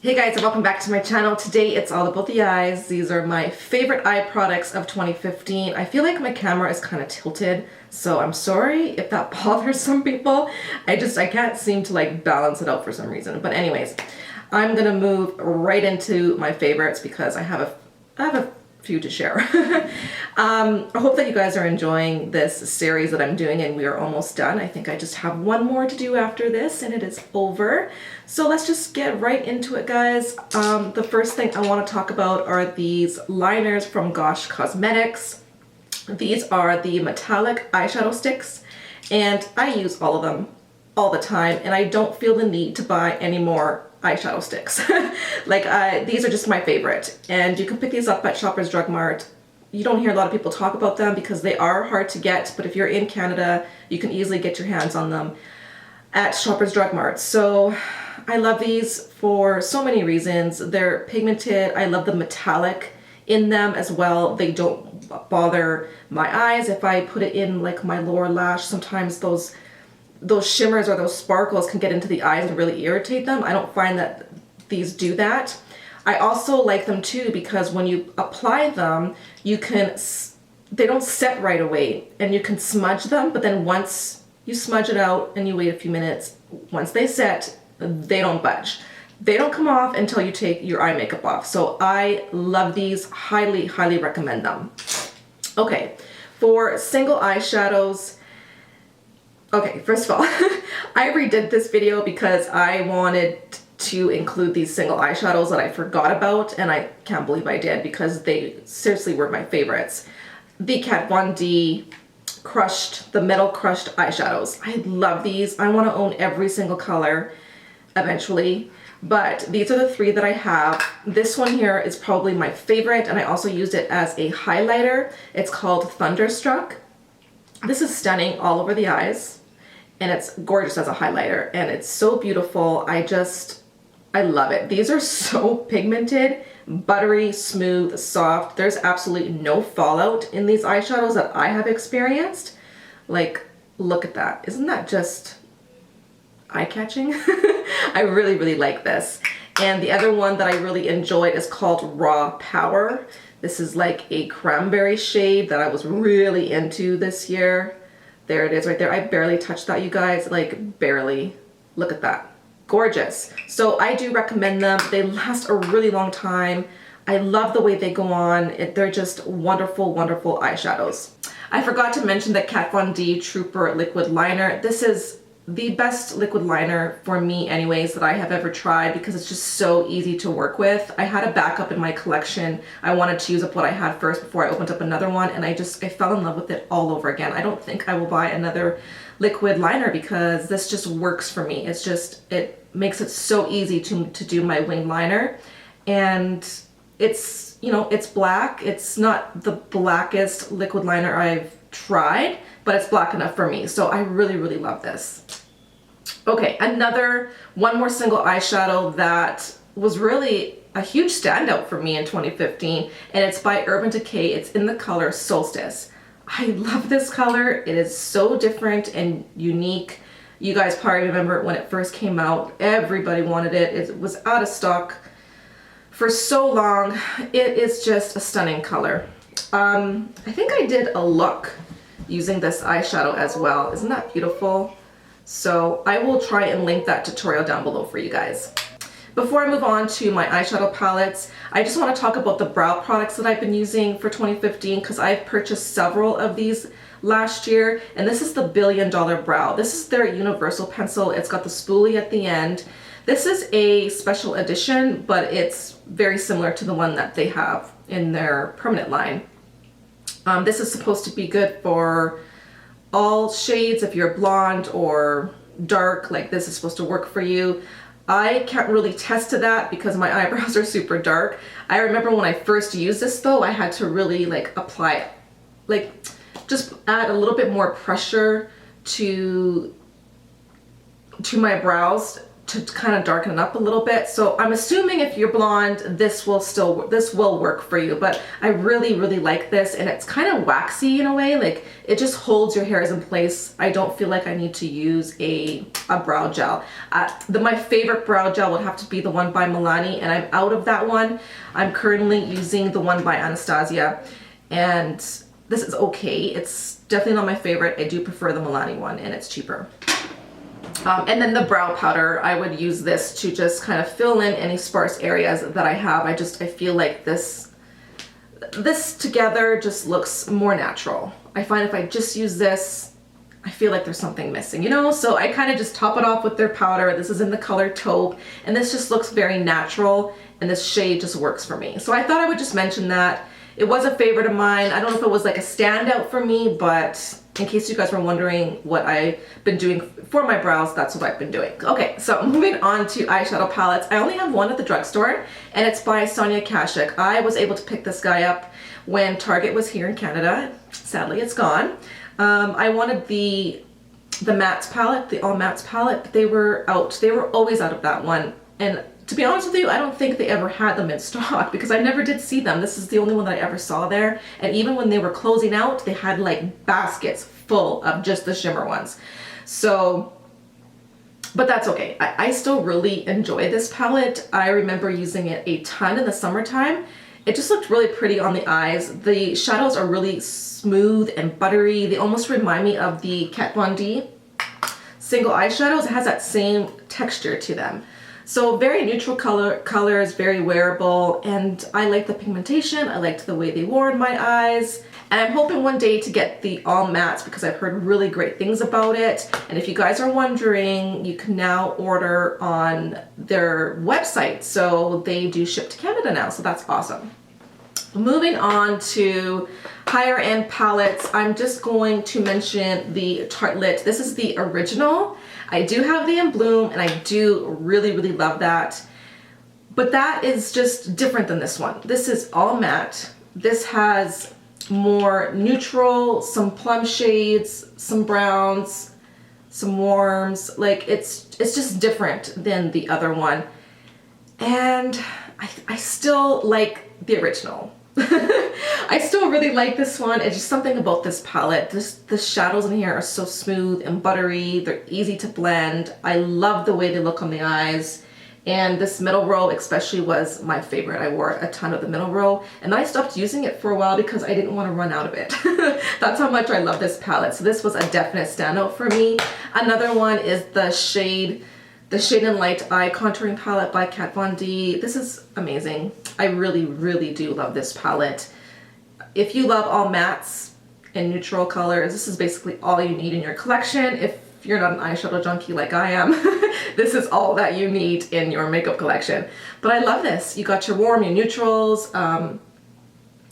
Hey guys, and welcome back to my channel. Today it's all about the eyes. These are my favorite eye products of 2015. I feel like my camera is kind of tilted, so I'm sorry if that bothers some people. I can't seem to like balance it out for some reason. But anyways, I'm gonna move right into my favorites because I have a few to share. I hope that you guys are enjoying this series that I'm doing, and we are almost done. I think I just have one more to do after this and it is over. So let's just get right into it, guys. The first thing I want to talk about are these liners from Cosmetics. These are the Metallic Eyeshadow sticks, and I use all of them all the time, and I don't feel the need to buy any more eyeshadow sticks. These are just my favorite, and you can pick these up at Shoppers Drug Mart. You don't hear a lot of people talk about them because they are hard to get, but if you're in Canada, you can easily get your hands on them at Shoppers Drug Mart. So I love these for so many reasons. They're pigmented. I love the metallic in them as well. They don't bother my eyes. If I put it in like my lower lash, sometimes those shimmers or those sparkles can get into the eyes and really irritate them. I don't find that these do that. I also like them too because when you apply them, they don't set right away, and you can smudge them, but then once you smudge it out and you wait a few minutes, once they set, they don't budge. They don't come off until you take your eye makeup off. So I love these, highly, highly recommend them. Okay, for single eyeshadows, okay, first of all, I redid this video because I wanted to include these single eyeshadows that I forgot about, and I can't believe I did because they seriously were my favorites. The Kat Von D the Metal Crushed eyeshadows. I love these. I want to own every single color eventually, but these are the three that I have. This one here is probably my favorite, and I also used it as a highlighter. It's called Thunderstruck. This is stunning all over the eyes, and it's gorgeous as a highlighter, and it's so beautiful. I love it. These are so pigmented, buttery, smooth, soft. There's absolutely no fallout in these eyeshadows that I have experienced. Like, look at that. Isn't that just eye-catching? I really, really like this. And the other one that I really enjoyed is called Raw Power. This is like a cranberry shade that I was really into this year. There it is right there. I barely touched that, you guys, like barely. Look at that. Gorgeous. So I do recommend them. They last a really long time. I love the way they go on. They're just wonderful, wonderful eyeshadows. I forgot to mention the Kat Von D Trooper liquid liner. This is the best liquid liner for me anyways that I have ever tried because it's just so easy to work with. I had a backup in my collection. I wanted to use up what I had first before I opened up another one, and I fell in love with it all over again. I don't think I will buy another liquid liner because this just works for me. It makes it so easy to do my winged liner, and it's, you know, it's black. It's not the blackest liquid liner I've tried, but it's black enough for me. So I really, really love this. Okay, one more single eyeshadow that was really a huge standout for me in 2015, and it's by Urban Decay. It's in the color Solstice. I love this color. It is so different and unique. You guys probably remember when it first came out, everybody wanted it. It was out of stock for so long. It is just a stunning color. I think I did a look using this eyeshadow as well. Isn't that beautiful? So I will try and link that tutorial down below for you guys. Before I move on to my eyeshadow palettes, I just want to talk about the brow products that I've been using for 2015 because I've purchased several of these last year, and this is the $1 Billion Brow. This is their universal pencil. It's got the spoolie at the end. This is a special edition, but it's very similar to the one that they have in their permanent line. This is supposed to be good for all shades. If you're blonde or dark, like this is supposed to work for you. I can't really test to that because my eyebrows are super dark. I remember when I first used this though, I had to really like apply, like just add a little bit more pressure to my brows to kind of darken it up a little bit. So I'm assuming if you're blonde, this will work for you, but I really, really like this, and it's kind of waxy in a way, like it just holds your hairs in place. I don't feel like I need to use a brow gel. My favorite brow gel would have to be the one by Milani, and I'm out of that one. I'm currently using the one by Anastasia, and this is okay. It's definitely not my favorite. I do prefer the Milani one, and it's cheaper. And then the brow powder, I would use this to just kind of fill in any sparse areas that I have. I feel like this together just looks more natural. I find if I just use this, I feel like there's something missing, you know? So I kind of just top it off with their powder. This is in the color Taupe, and this just looks very natural, and this shade just works for me. So I thought I would just mention that. It was a favorite of mine. I don't know if it was like a standout for me, but in case you guys were wondering what I've been doing for my brows, that's what I've been doing. Okay, so moving on to eyeshadow palettes. I only have one at the drugstore, and it's by Sonia Kashuk. I was able to pick this guy up when Target was here in Canada. Sadly, it's gone. I wanted the mattes palette, the all mattes palette, but they were out. They were always out of that one. And to be honest with you, I don't think they ever had them in stock because I never did see them. This is the only one that I ever saw there. And even when they were closing out, they had like baskets full of just the shimmer ones. So, but that's okay. I still really enjoy this palette. I remember using it a ton in the summertime. It just looked really pretty on the eyes. The shadows are really smooth and buttery. They almost remind me of the Kat Von D single eyeshadows. It has that same texture to them. So very neutral colors, very wearable, and I like the pigmentation. I liked the way they wore in my eyes. And I'm hoping one day to get the all mattes because I've heard really great things about it. And if you guys are wondering, you can now order on their website. So they do ship to Canada now, so that's awesome. Moving on to higher end palettes, I'm just going to mention the Tartelette. This is the original. I do have the in Bloom, and I do really, really love that. But that is just different than this one. This is all matte. This has more neutral, some plum shades, some browns, some warms. Like it's just different than the other one. And I still like the original. I still really like this one. It's just something about this palette. The shadows in here are so smooth and buttery. They're easy to blend. I love the way they look on the eyes. And this middle row especially was my favorite. I wore a ton of the middle row, and I stopped using it for a while because I didn't want to run out of it. That's how much I love this palette. So this was a definite standout for me. Another one is the Shade and Light Eye Contouring Palette by Kat Von D. This is amazing. I really, really do love this palette. If you love all mattes and neutral colors, this is basically all you need in your collection. If you're not an eyeshadow junkie like I am, this is all that you need in your makeup collection. But I love this. You got your warm, your neutrals,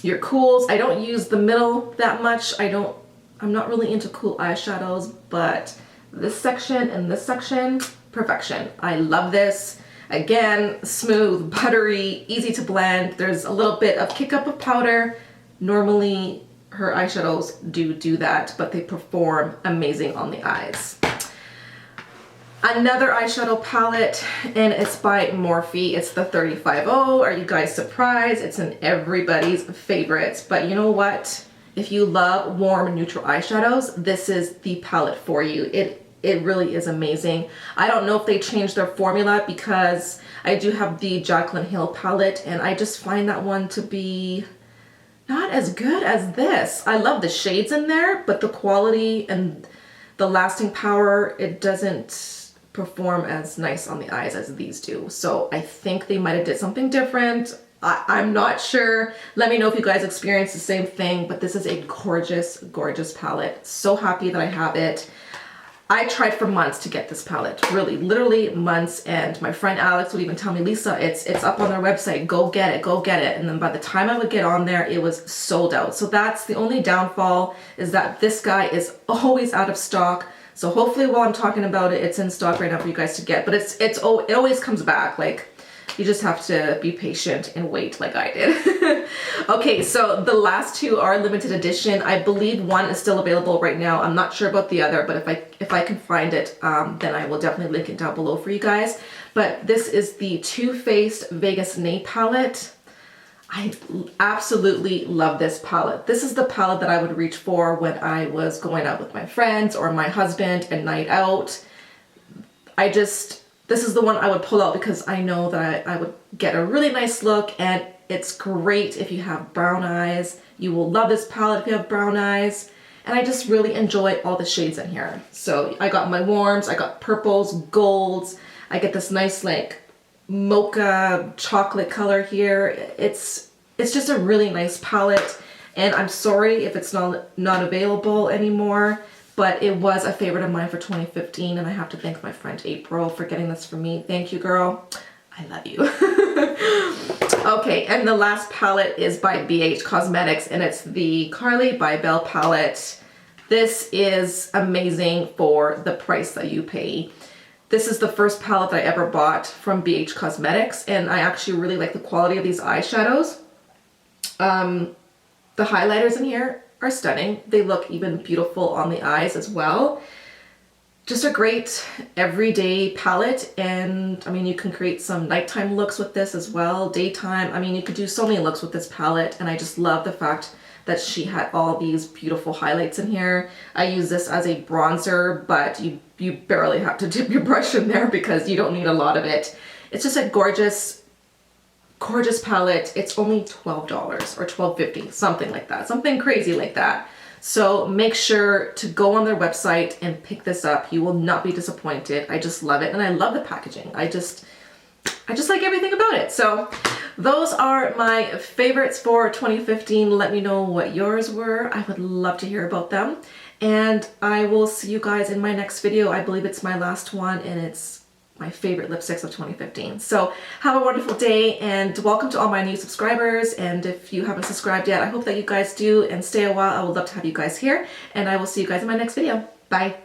your cools. I don't use the middle that much. I'm not really into cool eyeshadows, but this section and this section, perfection. I love this. Again, smooth, buttery, easy to blend. There's a little bit of kick up of powder. Normally her eyeshadows do that, but they perform amazing on the eyes. Another eyeshadow palette, and it's by Morphe. It's the 350. Are you guys surprised? It's in everybody's favorites. But you know what? If you love warm neutral eyeshadows, this is the palette for you. It really is amazing. I don't know if they changed their formula because I do have the Jaclyn Hill palette, and I just find that one to be not as good as this. I love the shades in there, but the quality and the lasting power, it doesn't perform as nice on the eyes as these do. So I think they might have did something different. I'm not sure. Let me know if you guys experience the same thing, but this is a gorgeous, gorgeous palette. So happy that I have it. I tried for months to get this palette, really, literally months, and my friend Alex would even tell me, Lisa, it's up on their website, go get it, go get it. And then by the time I would get on there, it was sold out. So that's the only downfall, is that this guy is always out of stock. So hopefully while I'm talking about it, it's in stock right now for you guys to get, but it always comes back. Like You just have to be patient and wait like I did. Okay, so the last two are limited edition. I believe one is still available right now. I'm not sure about the other, but if I can find it, then I will definitely link it down below for you guys. But this is the Too Faced Vegas Nay palette. I absolutely love this palette. This is the palette that I would reach for when I was going out with my friends or my husband and night out. This is the one I would pull out because I know that I would get a really nice look, and it's great if you have brown eyes. You will love this palette if you have brown eyes. And I just really enjoy all the shades in here. So I got my warms, I got purples, golds. I get this nice like mocha chocolate color here. It's just a really nice palette, and I'm sorry if it's not available anymore, but it was a favorite of mine for 2015, and I have to thank my friend April for getting this for me. Thank you, girl. I love you. Okay, and the last palette is by BH Cosmetics, and it's the Carlie ByBel palette. This is amazing for the price that you pay. This is the first palette that I ever bought from BH Cosmetics, and I actually really like the quality of these eyeshadows. The highlighters in here are stunning. They look even beautiful on the eyes as well. Just a great everyday palette, and I mean, you can create some nighttime looks with this as well, daytime. I mean, you could do so many looks with this palette, and I just love the fact that she had all these beautiful highlights in here. I use this as a bronzer, but you barely have to dip your brush in there because you don't need a lot of it. It's just a gorgeous palette. It's only $12 or $12.50, something like that, something crazy like that. So make sure to go on their website and pick this up. You will not be disappointed. I just love it, and I love the packaging. I just like everything about it. So those are my favorites for 2015. Let me know what yours were. I would love to hear about them. And I will see you guys in my next video. I believe it's my last one, and it's my favorite lipsticks of 2015. So have a wonderful day, and welcome to all my new subscribers. And if you haven't subscribed yet, I hope that you guys do, and stay a while. I would love to have you guys here, and I will see you guys in my next video. Bye.